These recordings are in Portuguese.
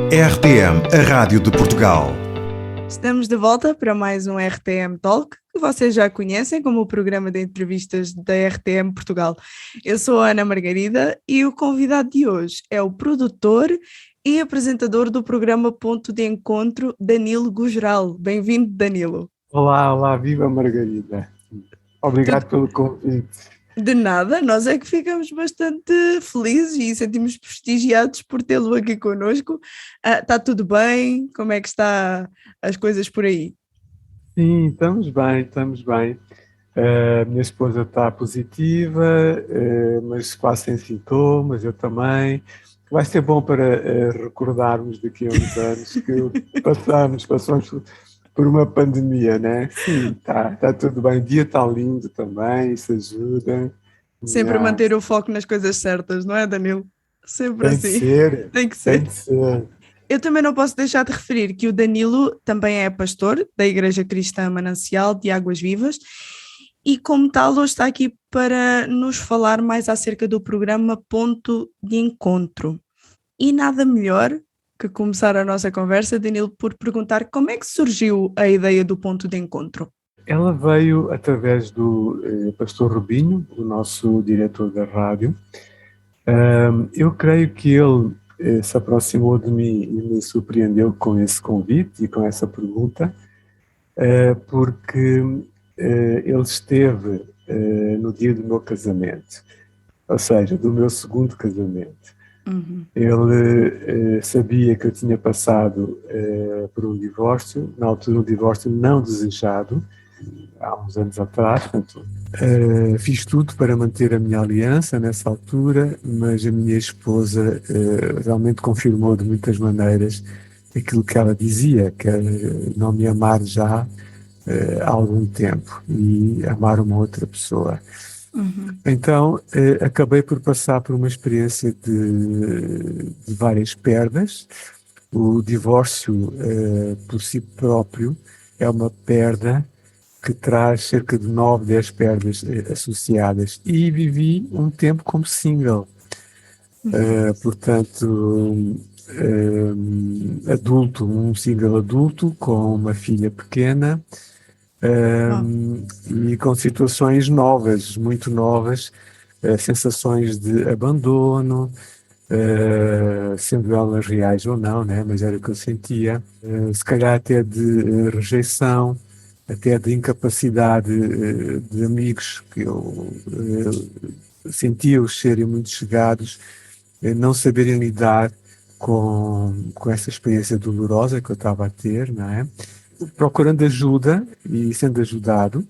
RTM, a Rádio de Portugal. Estamos de volta para mais um RTM Talk, que vocês já conhecem como o programa de entrevistas da RTM Portugal. Eu sou a Ana Margarida e o convidado de hoje é o produtor e apresentador do programa Ponto de Encontro, Danilo Gugeral. Bem-vindo, Danilo. Olá, viva Margarida. Obrigado pelo convite. De nada, nós é que ficamos bastante felizes e sentimos prestigiados por tê-lo aqui connosco. Está tudo bem? Como é que está as coisas por aí? Sim, estamos bem. Minha esposa está positiva, mas quase sem sintomas, eu também. Vai ser bom para recordarmos daqui a uns anos que passamos por uma pandemia, né? Sim, tá tudo bem. O dia está lindo também, isso ajuda. Sempre manter o foco nas coisas certas, não é, Danilo? Sempre Tem de assim. ser, Tem que tem ser. de ser. Eu também não posso deixar de referir que o Danilo também é pastor da Igreja Cristã Manancial de Águas Vivas e, como tal, hoje está aqui para nos falar mais acerca do programa Ponto de Encontro. E nada melhor que começar a nossa conversa, Danilo, por perguntar como é que surgiu a ideia do Ponto de Encontro. Ela veio através do pastor Rubinho, o nosso diretor da rádio. Eu creio que ele se aproximou de mim e me surpreendeu com esse convite e com essa pergunta, porque ele esteve no dia do meu casamento, ou seja, do meu segundo casamento. Uhum. Ele sabia que eu tinha passado por um divórcio, na altura um divórcio não desejado, há uns anos atrás, portanto, fiz tudo para manter a minha aliança nessa altura, mas a minha esposa realmente confirmou de muitas maneiras aquilo que ela dizia, que era não me amar já há algum tempo e amar uma outra pessoa. Uhum. Então, acabei por passar por uma experiência de várias perdas. O divórcio, por si próprio, é uma perda que traz cerca de 9, 10 perdas associadas. E vivi um tempo como single. Portanto, adulto, um single adulto com uma filha pequena, e com situações novas, muito novas, sensações de abandono, sendo elas reais ou não, né? Mas era o que eu sentia, se calhar até de rejeição, até de incapacidade de amigos que eu sentia-os serem muito chegados, não saberem lidar com essa experiência dolorosa que eu estava a ter, não é? Procurando ajuda e sendo ajudado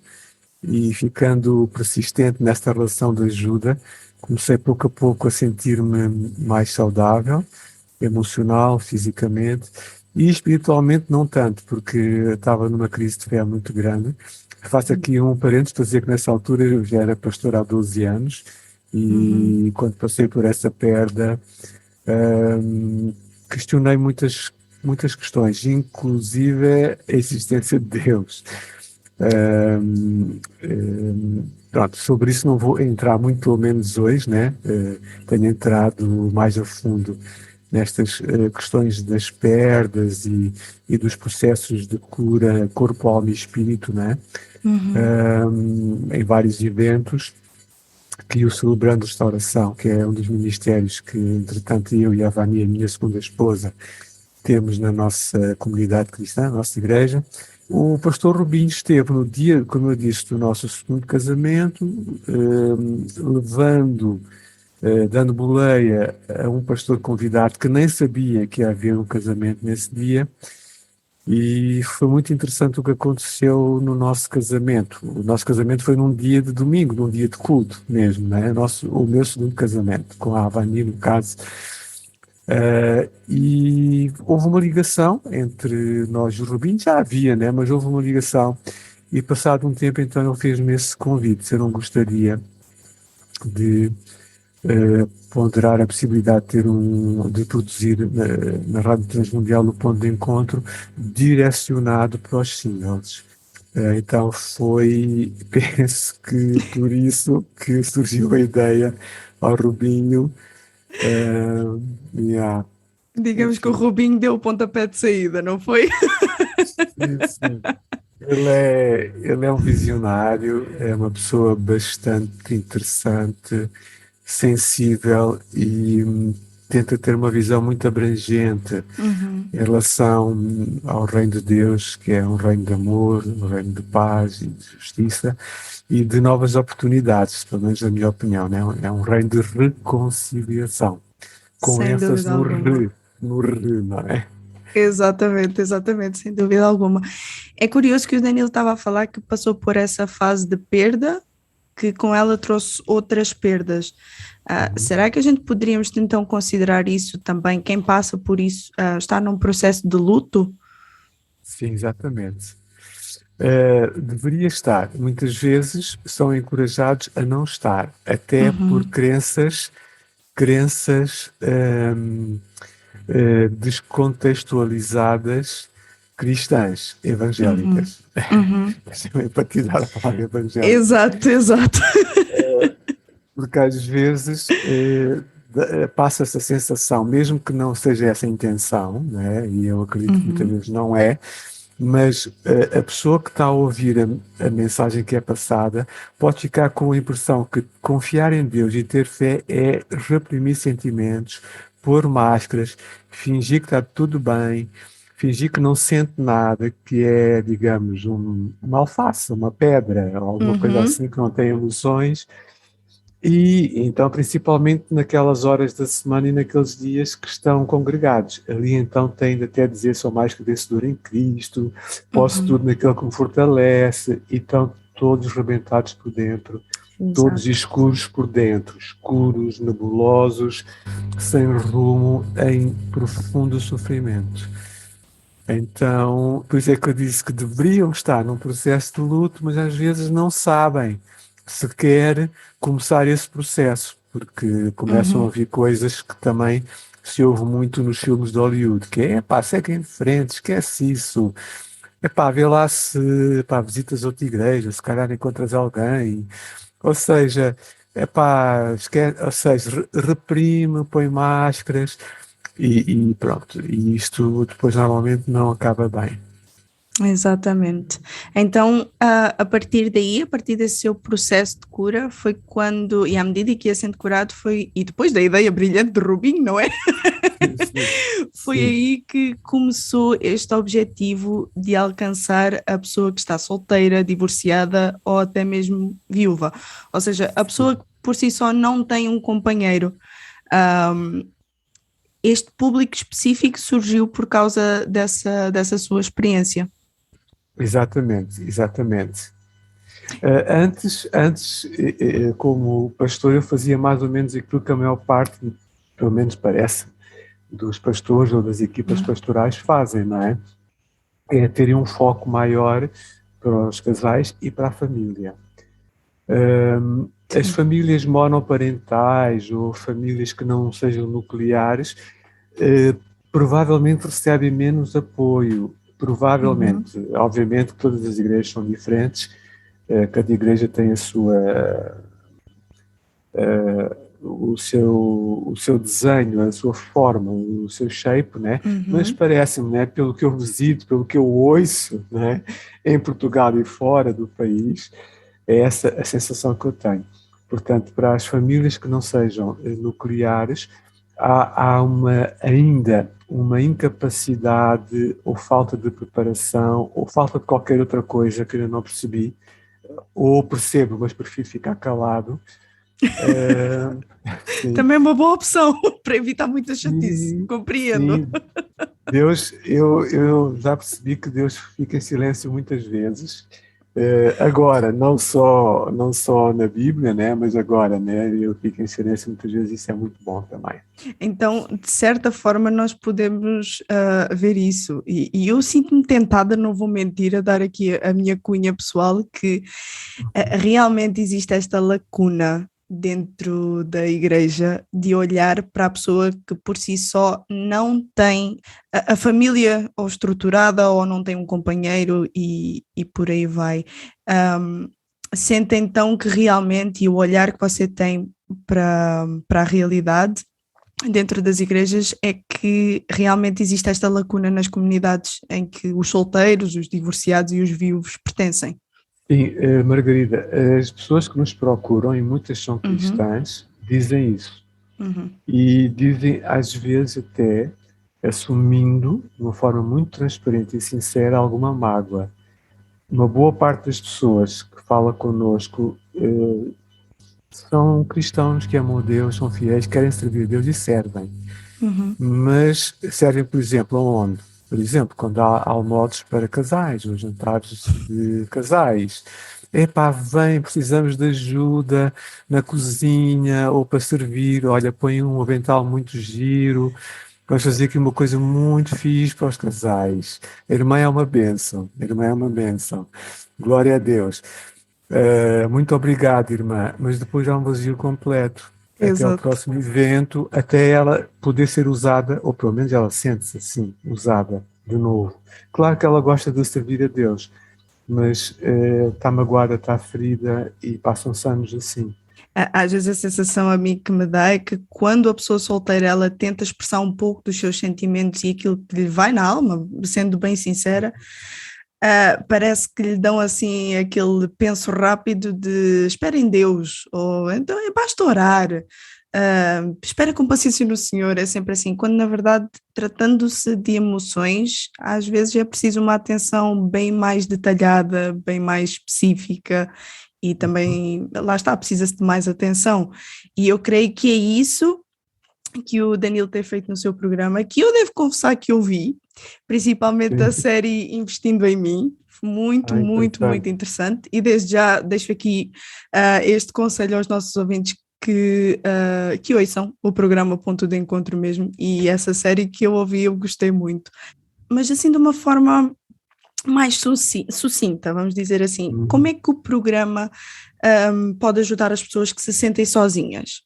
e ficando persistente nesta relação de ajuda, comecei pouco a pouco a sentir-me mais saudável, emocional, fisicamente e espiritualmente não tanto, porque estava numa crise de fé muito grande. Faço aqui um parênteses para dizer que nessa altura eu já era pastor há 12 anos e quando passei por essa perda, questionei muitas questões, inclusive a existência de Deus. Pronto, sobre isso não vou entrar muito ou menos hoje, né? Tenho entrado mais a fundo nestas questões das perdas e dos processos de cura corpo, alma e espírito, né? Em vários eventos que o Celebrando Restauração, que é um dos ministérios que, entretanto, eu e a Vânia, minha segunda esposa, temos na nossa comunidade cristã, na nossa igreja. O pastor Rubinho esteve no dia, como eu disse, do nosso segundo casamento, dando boleia a um pastor convidado que nem sabia que ia haver um casamento nesse dia. E foi muito interessante o que aconteceu no nosso casamento. O nosso casamento foi num dia de domingo, num dia de culto mesmo, né? O meu segundo casamento, com a Avani, no caso. E houve uma ligação entre nós e o Rubinho, já havia, né? Mas houve uma ligação. E passado um tempo, então, ele fez-me esse convite, se eu não gostaria de ponderar a possibilidade de produzir na Rádio Transmundial o Ponto de Encontro direcionado para os singles. Então penso que por isso que surgiu a ideia ao Rubinho. Yeah. Digamos que o Enfim, Rubinho deu o pontapé de saída, não foi? sim. Ele é um visionário, é uma pessoa bastante interessante, sensível e tenta ter uma visão muito abrangente Uhum. em relação ao reino de Deus, que é um reino de amor, um reino de paz e de justiça e de novas oportunidades, pelo menos na minha opinião, né? É um reino de reconciliação, com Sem ênfase dúvida no alguma. re, no re, não é? Exatamente, exatamente, sem dúvida alguma. É curioso que o Danilo estava a falar que passou por essa fase de perda, que com ela trouxe outras perdas. Uhum. Será que a gente poderíamos então considerar isso também, quem passa por isso, está num processo de luto? Sim, exatamente. Deveria estar. Muitas vezes são encorajados a não estar, até por Uhum, crenças descontextualizadas cristãs, uhum, evangélicas. uhum. Deixa-me empatizar a palavra evangélica. Exato, exato. Porque às vezes passa-se a sensação, mesmo que não seja essa a intenção, né? E eu acredito que muitas Uhum, vezes não é, mas a pessoa que está a ouvir a mensagem que é passada pode ficar com a impressão que confiar em Deus e ter fé é reprimir sentimentos, pôr máscaras, fingir que está tudo bem, fingir que não sente nada, que é, digamos, uma alface, uma pedra, alguma coisa uhum, assim que não tem emoções. E então, principalmente naquelas horas da semana e naqueles dias que estão congregados. Ali então tem de até dizer sou mais que vencedor em Cristo, posso uhum. tudo naquele que me fortalece, e estão todos rebentados por dentro, todos Exato. escuros por dentro, escuros, nebulosos, sem rumo, em profundo sofrimento. Então, por isso é que eu disse que deveriam estar num processo de luto, mas às vezes não sabem sequer começar esse processo, porque começam a Uhum, ouvir coisas que também se ouve muito nos filmes de Hollywood, que é, pá, segue em frente, esquece isso. É pá, vê lá se, pá, visitas outra igreja, se calhar encontras alguém. Ou seja, é pá, esquece, ou seja, reprime, põe máscaras, e pronto, e isto depois normalmente não acaba bem. exatamente. Então, a partir daí, a partir desse seu processo de cura, foi quando, e à medida que ia sendo curado, foi, e depois da ideia brilhante de Rubinho, não é? Sim, Foi sim, aí que começou este objetivo de alcançar a pessoa que está solteira, divorciada ou até mesmo viúva. Ou seja, a pessoa sim. que por si só não tem um companheiro. Um, este público específico surgiu por causa dessa sua experiência. Exatamente, exatamente. Como pastor, eu fazia mais ou menos aquilo que a maior parte, pelo menos parece, dos pastores ou das equipas Hum, pastorais fazem, não é? É terem um foco maior para os casais e para a família. As sim. famílias monoparentais ou famílias que não sejam nucleares provavelmente recebem menos apoio. Uhum, Provavelmente, obviamente, todas as igrejas são diferentes, cada igreja tem a sua, o seu desenho, a sua forma, o seu shape, né? Mas uhum. parece-me, né, pelo que eu visito, pelo que eu ouço, né, em Portugal e fora do país, é essa a sensação que eu tenho. Portanto, para as famílias que não sejam nucleares, há ainda uma incapacidade ou falta de preparação ou falta de qualquer outra coisa que eu não percebi, ou percebo, mas prefiro ficar calado. Uh, sim, Também é uma boa opção para evitar muita chatice. sim, Compreendo. sim. Deus, eu já percebi que Deus fica em silêncio muitas vezes. Agora, não só na Bíblia, né, mas agora, né, eu fico em silêncio muitas vezes, isso é muito bom também. Então, de certa forma, nós podemos ver isso. E eu sinto-me tentada, não vou mentir, a dar aqui a minha cunha pessoal, que realmente existe esta lacuna dentro da igreja de olhar para a pessoa que por si só não tem a família ou estruturada ou não tem um companheiro e por aí vai. Um, Sente então que realmente e o olhar que você tem para a realidade dentro das igrejas é que realmente existe esta lacuna nas comunidades em que os solteiros, os divorciados e os viúvos pertencem. Sim, Margarida, as pessoas que nos procuram, e muitas são Uhum, cristãs, dizem isso. uhum, E dizem, às vezes, até assumindo, de uma forma muito transparente e sincera, alguma mágoa. Uma boa parte das pessoas que fala connosco são cristãos que amam a Deus, são fiéis, querem servir a Deus e servem. uhum, Mas servem, por exemplo, aonde? Por exemplo, quando há almoços para casais, ou jantares de casais. Epá, vem, precisamos de ajuda na cozinha ou para servir. Olha, põe um avental muito giro. Vamos fazer aqui uma coisa muito fixe para os casais. A irmã é uma bênção. A irmã é uma bênção. Glória a Deus. Muito obrigado, irmã. Mas depois há um vazio completo. Até ao exato. próximo evento, até ela poder ser usada, ou pelo menos ela sente-se assim, usada de novo. Claro que ela gosta de servir a Deus, mas está magoada, está ferida e passam-se anos assim. Às vezes a sensação a mim que me dá é que quando a pessoa solteira ela tenta expressar um pouco dos seus sentimentos e aquilo que lhe vai na alma, sendo bem sincera, parece que lhe dão assim aquele penso rápido de espera em Deus, ou então basta orar, espera com paciência no Senhor, é sempre assim, quando na verdade tratando-se de emoções, às vezes é preciso uma atenção bem mais detalhada, bem mais específica e também, lá está, precisa-se de mais atenção e eu creio que é isso que o Danilo tem feito no seu programa, que eu devo confessar que eu vi, principalmente a série Investindo em Mim, muito, muito, muito interessante, e desde já deixo aqui este conselho aos nossos ouvintes que ouçam o programa Ponto de Encontro mesmo, e essa série que eu ouvi eu gostei muito, mas assim de uma forma mais sucinta, vamos dizer assim, como é que o programa pode ajudar as pessoas que se sentem sozinhas?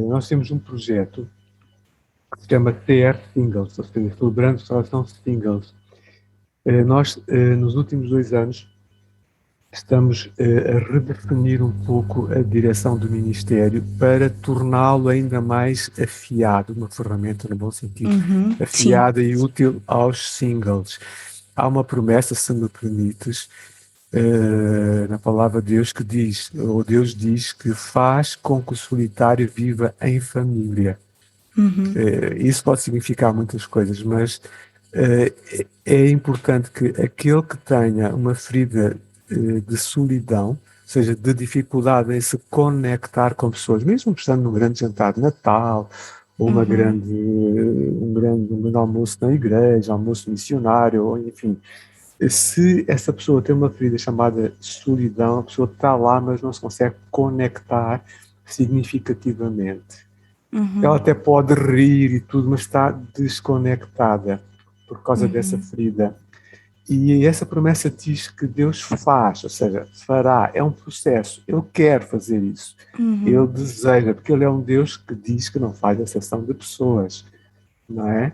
Nós temos um projeto que se chama TR Singles, ou seja, Celebrando Restauração Singles. Nós, nos últimos 2 anos, estamos a redefinir um pouco a direção do Ministério para torná-lo ainda mais afiado, uma ferramenta no bom sentido, afiada sim. e útil aos singles. Há uma promessa, se me permites, na palavra de Deus que diz, ou Deus diz que faz com que o solitário viva em família. Isso pode significar muitas coisas, mas é importante que aquele que tenha uma ferida de solidão, ou seja, de dificuldade em se conectar com pessoas, mesmo estando num grande jantar de Natal, ou um grande almoço na igreja, almoço missionário, ou enfim, se essa pessoa tem uma ferida chamada solidão, a pessoa está lá, mas não se consegue conectar significativamente. Ela até pode rir e tudo, mas está desconectada por causa dessa ferida. E essa promessa diz que Deus faz, ou seja, fará, é um processo. Ele quer fazer isso. Ele deseja, porque Ele é um Deus que diz que não faz exceção de pessoas, não é?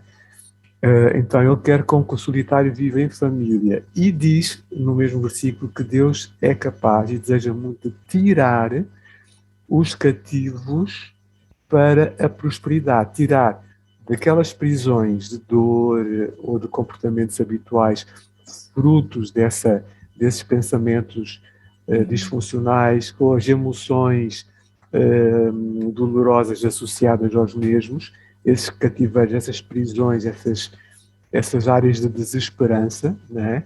Então Ele quer com que o solitário viva em família. E diz, no mesmo versículo, que Deus é capaz e deseja muito de tirar os cativos para a prosperidade, tirar daquelas prisões de dor ou de comportamentos habituais, frutos desses pensamentos disfuncionais, ou as emoções dolorosas associadas aos mesmos, esses cativeiros, essas prisões, essas áreas de desesperança, né?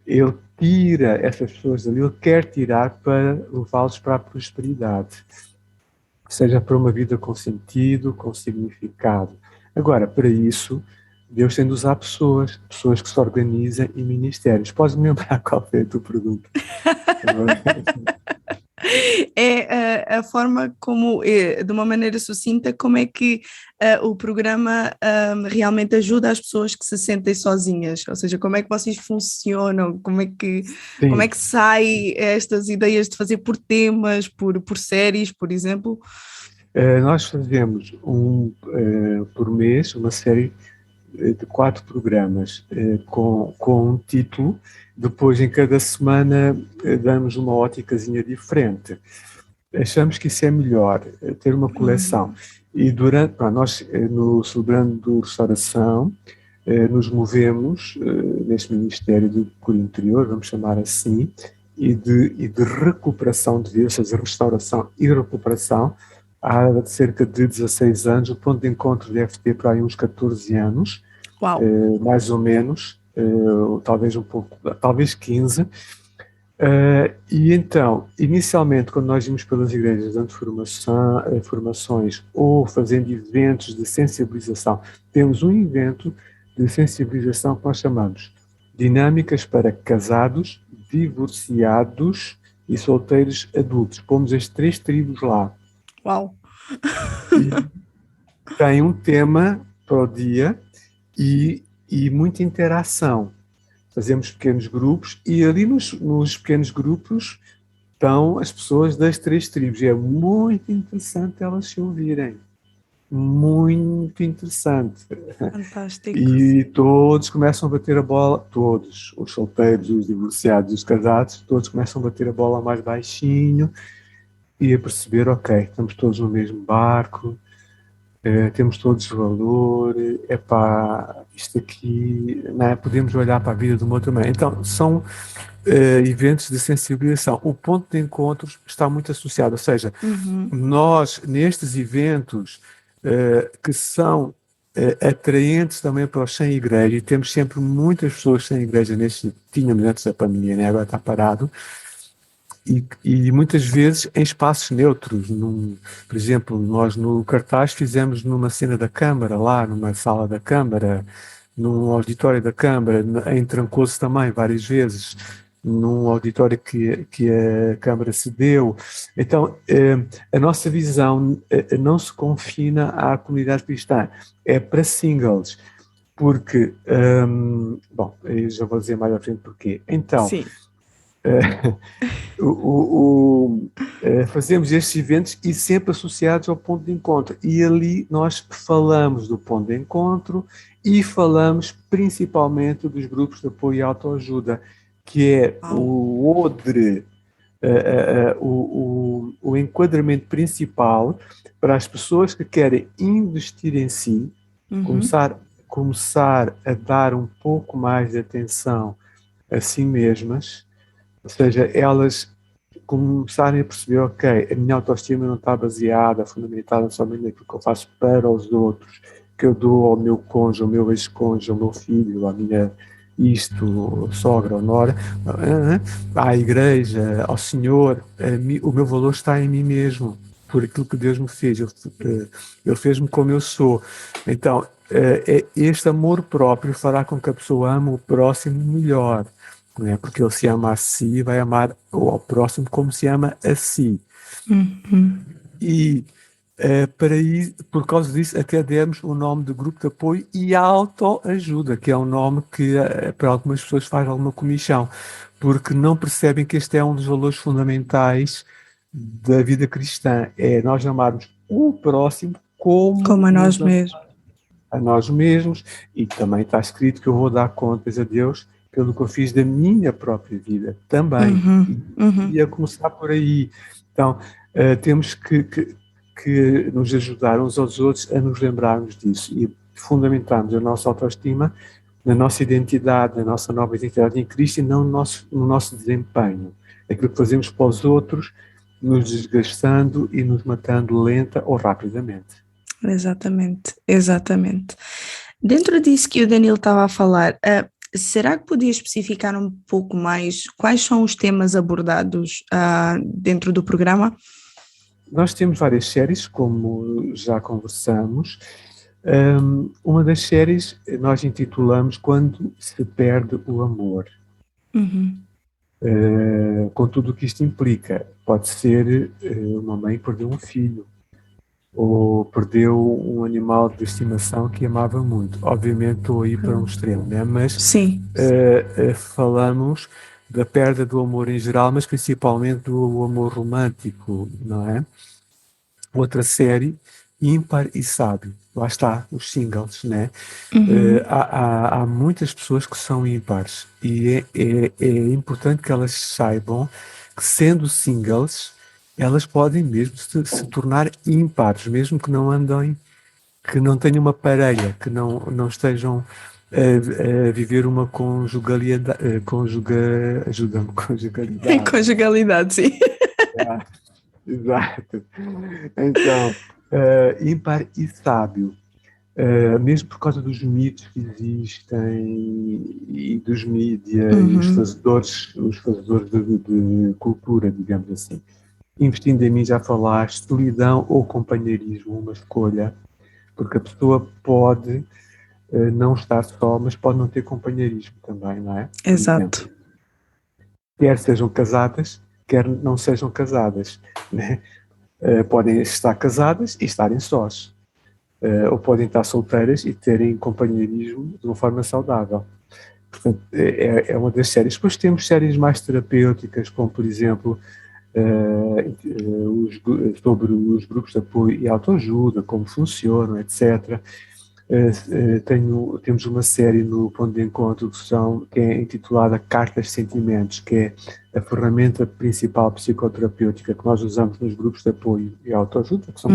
Ele tira essas pessoas dali, ele quer tirar para levá-los para a prosperidade, seja para uma vida com sentido, com significado. Agora, para isso, Deus tem de usar pessoas que se organizam em ministérios. Podes me lembrar qual foi a tua pergunta? É a forma como, de uma maneira sucinta, como é que o programa realmente ajuda as pessoas que se sentem sozinhas, ou seja, como é que vocês funcionam, como é que sai estas ideias de fazer por temas, por séries, por exemplo? Nós fazemos por mês uma série de 4 programas com um título. Depois, em cada semana, damos uma óticazinha diferente. Achamos que isso é melhor, ter uma coleção. E nós, no Celebrando Restauração, nos movemos neste Ministério do Cura Interior, vamos chamar assim, e de recuperação de vidas, ou seja, restauração e recuperação. Há cerca de 16 anos, o ponto de encontro deve ter para aí uns 14 anos, Uau! mais ou menos, talvez um pouco, talvez 15. E então, inicialmente, quando nós íamos pelas igrejas dando formações ou fazendo eventos de sensibilização, temos um evento de sensibilização que nós chamamos Dinâmicas para Casados, Divorciados e Solteiros Adultos. Pomos as 3 tribos lá. Uau! E tem um tema para o dia e muita interação. Fazemos pequenos grupos e ali nos pequenos grupos estão as pessoas das 3 tribos. E é muito interessante elas se ouvirem. Muito interessante. Fantástico. E todos começam a bater a bola, todos, os solteiros, os divorciados, os casados, todos começam a bater a bola mais baixinho e a perceber, ok, estamos todos no mesmo barco, temos todos valor, isto aqui, não é? Podemos olhar para a vida de uma outra maneira. Então, são eventos de sensibilização. O ponto de encontros está muito associado, ou seja, nós, nestes eventos que são atraentes também para os sem igreja, e temos sempre muitas pessoas sem igreja tínhamos antes da pandemia, né? Agora está parado, e muitas vezes em espaços neutros. Por exemplo, nós no cartaz fizemos numa cena da Câmara, lá numa sala da Câmara, num auditório da Câmara, em Trancoso também, várias vezes, num auditório que a Câmara cedeu. Então, a nossa visão não se confina à comunidade cristã, é para singles, porque, bom, eu já vou dizer mais à frente porquê. Então, Sim. Fazemos estes eventos e sempre associados ao ponto de encontro. E ali nós falamos do ponto de encontro e falamos principalmente dos grupos de apoio e autoajuda, que é o odre, o enquadramento principal para as pessoas que querem investir em si, começar a dar um pouco mais de atenção a si mesmas. Ou seja, elas começarem a perceber, ok, a minha autoestima não está baseada, fundamentada somente naquilo que eu faço para os outros, que eu dou ao meu cônjuge, ao meu ex-cônjuge, ao meu filho, à minha sogra ou nora, à igreja, ao Senhor. O meu valor está em mim mesmo, por aquilo que Deus me fez. Ele fez-me como eu sou. Então, este amor próprio fará com que a pessoa ame o próximo melhor. Né? Porque ele se ama a si, vai amar ao próximo como se ama a si. E por causa disso até demos o nome de grupo de apoio e autoajuda, que é um nome que para algumas pessoas faz alguma comichão, porque não percebem que este é um dos valores fundamentais da vida cristã, é nós amarmos o próximo como a nós mesmos. A nós mesmos, e também está escrito que eu vou dar contas a Deus pelo que eu fiz da minha própria vida também. E a começar por aí. Então, temos que nos ajudar uns aos outros a nos lembrarmos disso e fundamentarmos a nossa autoestima na nossa identidade, na nossa nova identidade em Cristo e não no nosso desempenho. Aquilo que fazemos para os outros, nos desgastando e nos matando lenta ou rapidamente. Exatamente. Dentro disso que o Danilo estava a falar, será que podia especificar um pouco mais quais são os temas abordados dentro do programa? Nós temos várias séries, como já conversamos. Uma das séries nós intitulamos Quando se perde o amor. Com tudo o que isto implica. Pode ser uma mãe perdeu um filho, ou perdeu um animal de estimação que amava muito. Obviamente estou aí para um extremo, né? Mas falamos da perda do amor em geral, mas principalmente do amor romântico, não é? Outra série, Ímpar e Sábio. Lá está, os singles, né? Há muitas pessoas que são ímpares e é importante que elas saibam que, sendo singles, elas podem mesmo se tornar ímpares, mesmo que não andem, que não tenham uma parelha, que não estejam a viver uma conjugalidade, ajuda-me, conjugalidade. Conjugalidade, sim. Exato. Então, ímpar e sábio. Mesmo por causa dos mitos que existem e dos mídias e os fazedores de cultura, digamos assim. Investindo em mim, já falaste, solidão ou companheirismo, uma escolha, porque a pessoa pode não estar só, mas pode não ter companheirismo também, não é? Por Exato. exemplo, quer sejam casadas, quer não sejam casadas, né? Podem estar casadas e estarem sós. Ou podem estar solteiras e terem companheirismo de uma forma saudável. Portanto, é uma das séries. Depois temos séries mais terapêuticas, como, por exemplo, sobre os grupos de apoio e autoajuda, como funcionam, etc. Temos uma série no Ponto de Encontro que é intitulada Cartas de Sentimentos, que é a ferramenta principal psicoterapêutica que nós usamos nos grupos de apoio e autoajuda, que são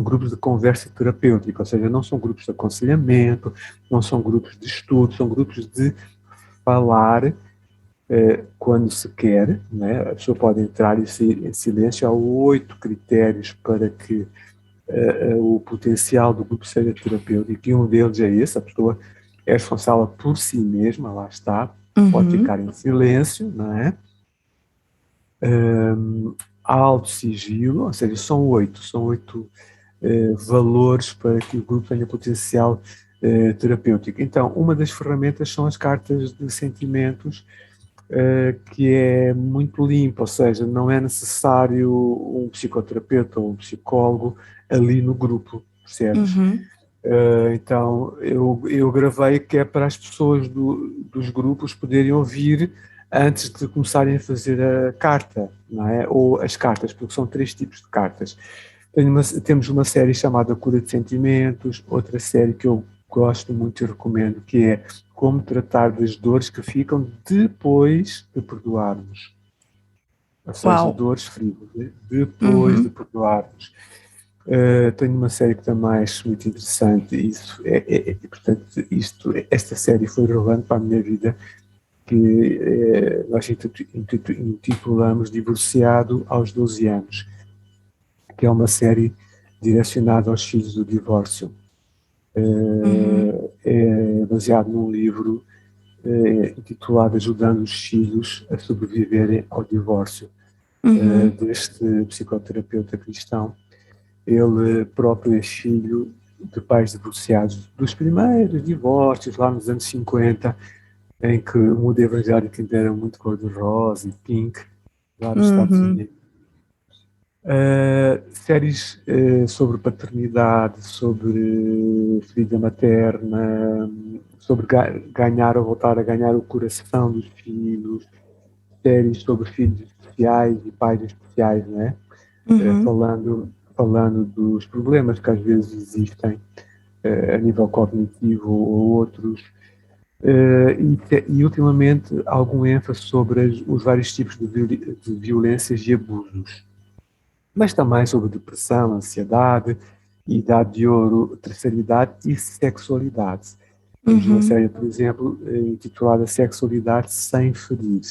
grupos de conversa terapêutica, ou seja, não são grupos de aconselhamento, não são grupos de estudo, são grupos de falar quando se quer, né? A pessoa pode entrar e sair em silêncio. Há 8 critérios para que o potencial do grupo seja terapêutico, e um deles é esse: a pessoa é responsável por si mesma, lá está, pode ficar em silêncio, não é? Alto sigilo, ou seja, são oito valores para que o grupo tenha potencial terapêutico. Então, uma das ferramentas são as cartas de sentimentos, que é muito limpa, ou seja, não é necessário um psicoterapeuta ou um psicólogo ali no grupo, percebes? Então, eu gravei que é para as pessoas dos grupos poderem ouvir antes de começarem a fazer a carta, não é? Ou as cartas, porque são 3 tipos de cartas. Temos uma série chamada Cura de Sentimentos, outra série que eu gosto muito e recomendo, que é Como Tratar das Dores que Ficam Depois de Perdoarmos. Ou seja, dores feridas, depois de perdoarmos. Tenho uma série que também acho muito interessante. Portanto, esta série foi relevante para a minha vida, que nós intitulamos Divorciado aos 12 anos, que é uma série direcionada aos filhos do divórcio. É baseado num livro intitulado Ajudando os Filhos a Sobreviverem ao Divórcio, deste psicoterapeuta cristão. Ele próprio é filho de pais divorciados dos primeiros divórcios, lá nos anos 50, em que o mundo evangélico ainda era muito cor-de-rosa e pink, lá nos Estados Unidos. Séries sobre paternidade, sobre ferida materna, sobre ganhar ou voltar a ganhar o coração dos filhos, séries sobre filhos especiais e pais especiais, não é? Falando dos problemas que às vezes existem a nível cognitivo ou outros, e ultimamente algum ênfase sobre os vários tipos de violências e abusos, mas também sobre depressão, ansiedade, idade de ouro, terceira idade e sexualidade. Temos uma série, por exemplo, intitulada Sexualidade Sem Ferir.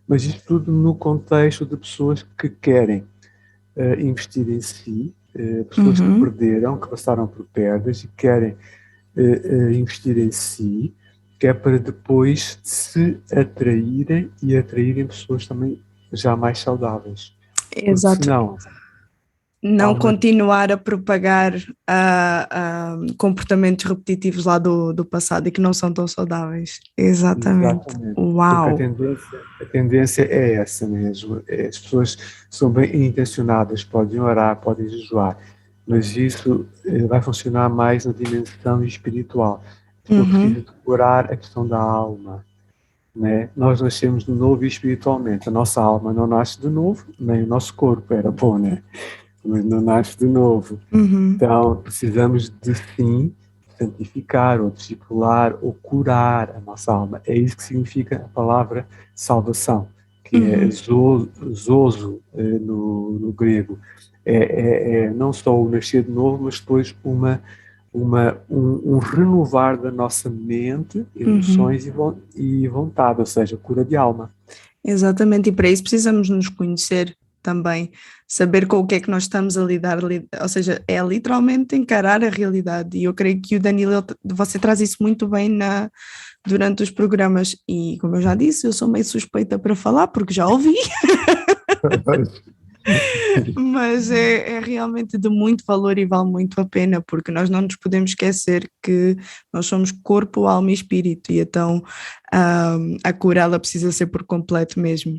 Mas isto tudo no contexto de pessoas que querem investir em si, pessoas que perderam, que passaram por perdas e querem investir em si, que é para depois se atraírem e atraírem pessoas também já mais saudáveis. Exato. Senão, não continuar a propagar comportamentos repetitivos lá do passado e que não são tão saudáveis. Exatamente. Uau! Porque a tendência é essa mesmo. As pessoas são bem intencionadas, podem orar, podem jejuar, mas isso vai funcionar mais na dimensão espiritual. A pessoa precisa de curar a questão da alma. Né? Nós nascemos de novo espiritualmente. A nossa alma não nasce de novo, nem o nosso corpo era bom, né? Mas não nasce de novo. Então, precisamos de sim santificar, ou discipular, ou curar a nossa alma. É isso que significa a palavra salvação, que é zozo no grego, é não só o nascer de novo, mas depois um renovar da nossa mente, emoções e vontade, ou seja, cura de alma. Exatamente, e para isso precisamos nos conhecer também, saber com o que é que nós estamos a lidar, ou seja, é literalmente encarar a realidade, e eu creio que o Danilo, você traz isso muito bem durante os programas, e como eu já disse, eu sou meio suspeita para falar, porque já ouvi, mas é realmente de muito valor e vale muito a pena, porque nós não nos podemos esquecer que nós somos corpo, alma e espírito, e então a cura ela precisa ser por completo mesmo.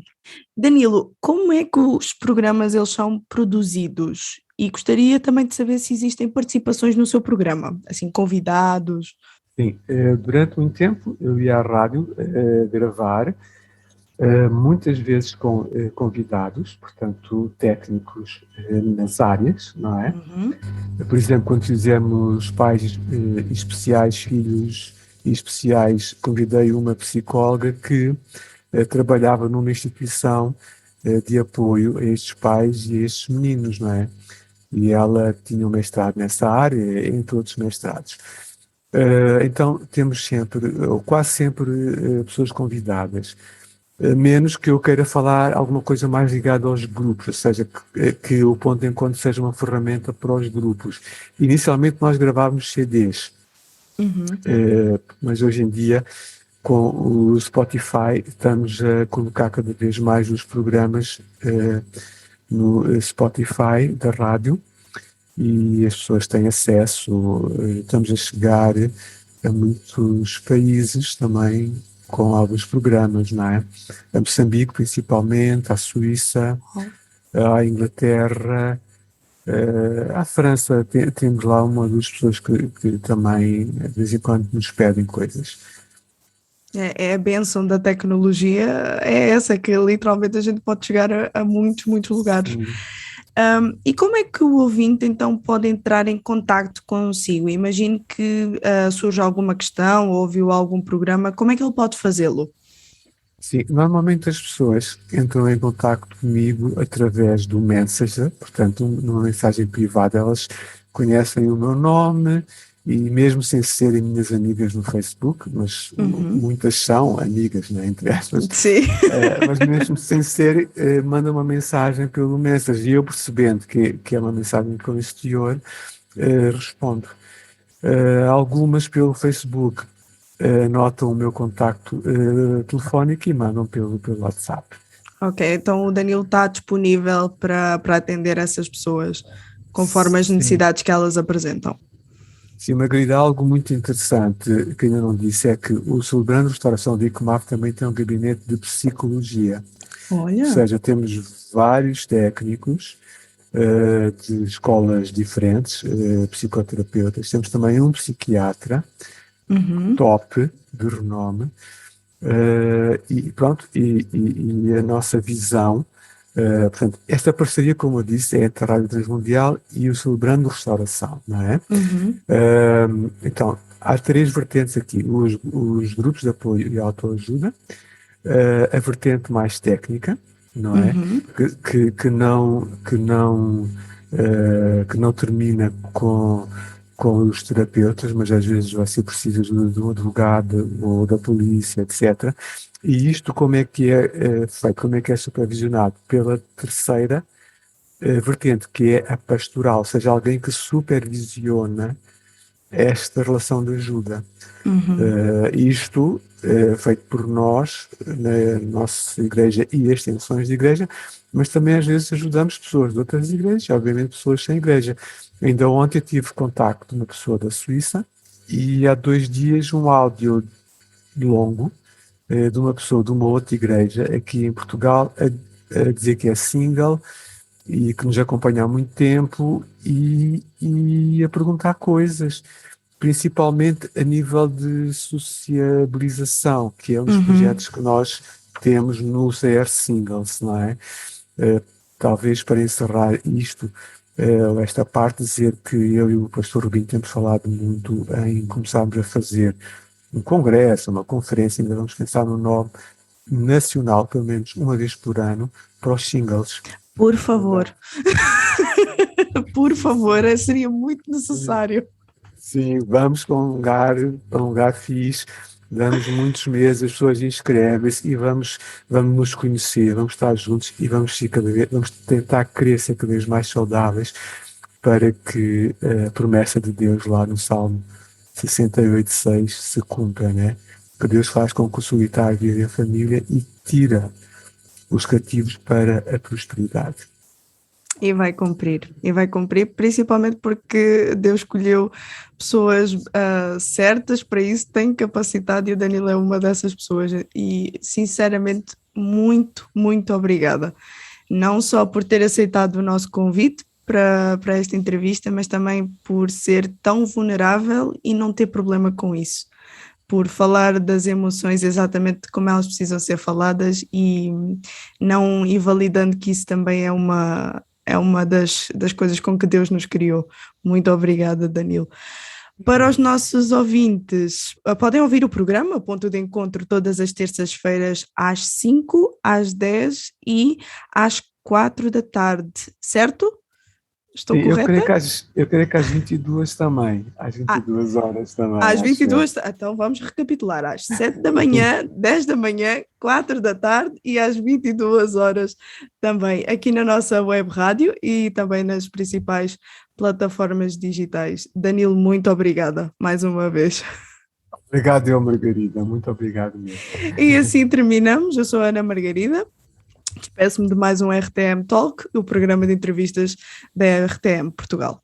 Danilo, como é que os programas eles são produzidos? E gostaria também de saber se existem participações no seu programa, assim, convidados. Sim, durante muito tempo eu ia à rádio gravar, muitas vezes com convidados, portanto, técnicos nas áreas, não é? Por exemplo, quando fizemos pais especiais, filhos especiais, convidei uma psicóloga que trabalhava numa instituição de apoio a estes pais e a estes meninos, não é? E ela tinha um mestrado nessa área, entre outros mestrados. Então, temos sempre, ou quase sempre, pessoas convidadas. Menos que eu queira falar alguma coisa mais ligada aos grupos, ou seja, que o ponto de encontro seja uma ferramenta para os grupos. Inicialmente nós gravávamos CDs, mas hoje em dia, com o Spotify, estamos a colocar cada vez mais os programas no Spotify da rádio, e as pessoas têm acesso, estamos a chegar a muitos países também com alguns programas, não é? A Moçambique, principalmente, à Suíça, à Inglaterra, à França, temos lá uma ou duas pessoas que também, de vez em quando, nos pedem coisas. É a bênção da tecnologia, é essa, que literalmente a gente pode chegar a muitos, muitos lugares. E como é que o ouvinte então pode entrar em contacto consigo? Imagine que surge alguma questão ou ouviu algum programa, como é que ele pode fazê-lo? Sim, normalmente as pessoas entram em contacto comigo através do Messenger, portanto, numa mensagem privada, elas conhecem o meu nome e mesmo sem serem minhas amigas no Facebook, mas muitas são amigas, né, entre aspas, Sim. mas mesmo sem ser, mandam uma mensagem pelo Messenger e eu percebendo que é uma mensagem com esse teor, respondo. Algumas pelo Facebook notam o meu contacto telefónico e mandam pelo WhatsApp. Ok, então o Danilo está disponível para atender essas pessoas conforme as necessidades que elas apresentam. Sim, Margarida, algo muito interessante que ainda não disse é que o Celebrando Restauração de ICMAF também tem um gabinete de psicologia. Olha. Ou seja, temos vários técnicos de escolas diferentes, psicoterapeutas. Temos também um psiquiatra top, de renome. E pronto, e a nossa visão, portanto, esta parceria, como eu disse, é entre a Rádio Transmundial e o Celebrando Restauração, não é? Então, há três vertentes aqui: os grupos de apoio e autoajuda, a vertente mais técnica, não é? Que não termina com os terapeutas, mas às vezes vai ser preciso ajuda de um advogado ou da polícia, etc. E isto como é que é feito, como é que é supervisionado? Pela terceira vertente, que é a pastoral, ou seja, alguém que supervisiona esta relação de ajuda. Isto feito por nós, na nossa igreja e extensões de igreja, mas também às vezes ajudamos pessoas de outras igrejas, obviamente pessoas sem igreja. Ainda ontem eu tive contacto com uma pessoa da Suíça e há 2 dias um áudio longo de uma pessoa de uma outra igreja aqui em Portugal a dizer que é single e que nos acompanha há muito tempo e a perguntar coisas, principalmente a nível de sociabilização, que é um dos projetos que nós temos no CR Singles, não é? Talvez para encerrar isto, esta parte, dizer que eu e o pastor Rubinho temos falado muito em começarmos a fazer um congresso, uma conferência, ainda vamos pensar no nome, nacional, pelo menos uma vez por ano, para os singles. Por favor. Por favor, seria muito necessário. Sim, vamos para um lugar fixe, damos muitos meses, as pessoas inscrevem-se e vamos nos conhecer, vamos estar juntos e vamos tentar querer ser cada vez mais saudáveis para que a promessa de Deus lá no Salmo 68,6 se cumpra, né? Que Deus faz com que o solitário viva em família e tira os cativos para a prosperidade. E vai cumprir, principalmente porque Deus escolheu pessoas certas para isso, tem capacidade e o Danilo é uma dessas pessoas e sinceramente muito, muito obrigada, não só por ter aceitado o nosso convite para esta entrevista, mas também por ser tão vulnerável e não ter problema com isso, por falar das emoções exatamente como elas precisam ser faladas e não invalidando que isso também é uma das coisas com que Deus nos criou. Muito obrigada, Danilo. Para os nossos ouvintes, podem ouvir o programa Ponto de Encontro todas as terças-feiras às 5, às 10 e às 4 da tarde, certo? Estou correta? Eu creio que às 22 também, às 22 horas também. Às 22, então vamos recapitular, às 7 da manhã, 10 da manhã, 4 da tarde e às 22 horas também, aqui na nossa web rádio e também nas principais plataformas digitais. Danilo, muito obrigada, mais uma vez. Obrigado, eu, Margarida, muito obrigado mesmo. E assim terminamos, eu sou a Ana Margarida. Despeço-me de mais um RTM Talk, o programa de entrevistas da RTM Portugal.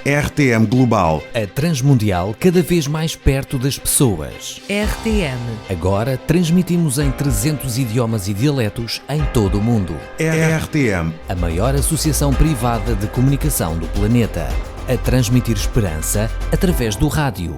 RTM Global. A Transmundial cada vez mais perto das pessoas. RTM. Agora transmitimos em 300 idiomas e dialetos em todo o mundo. RTM. A maior associação privada de comunicação do planeta. A transmitir esperança através do rádio.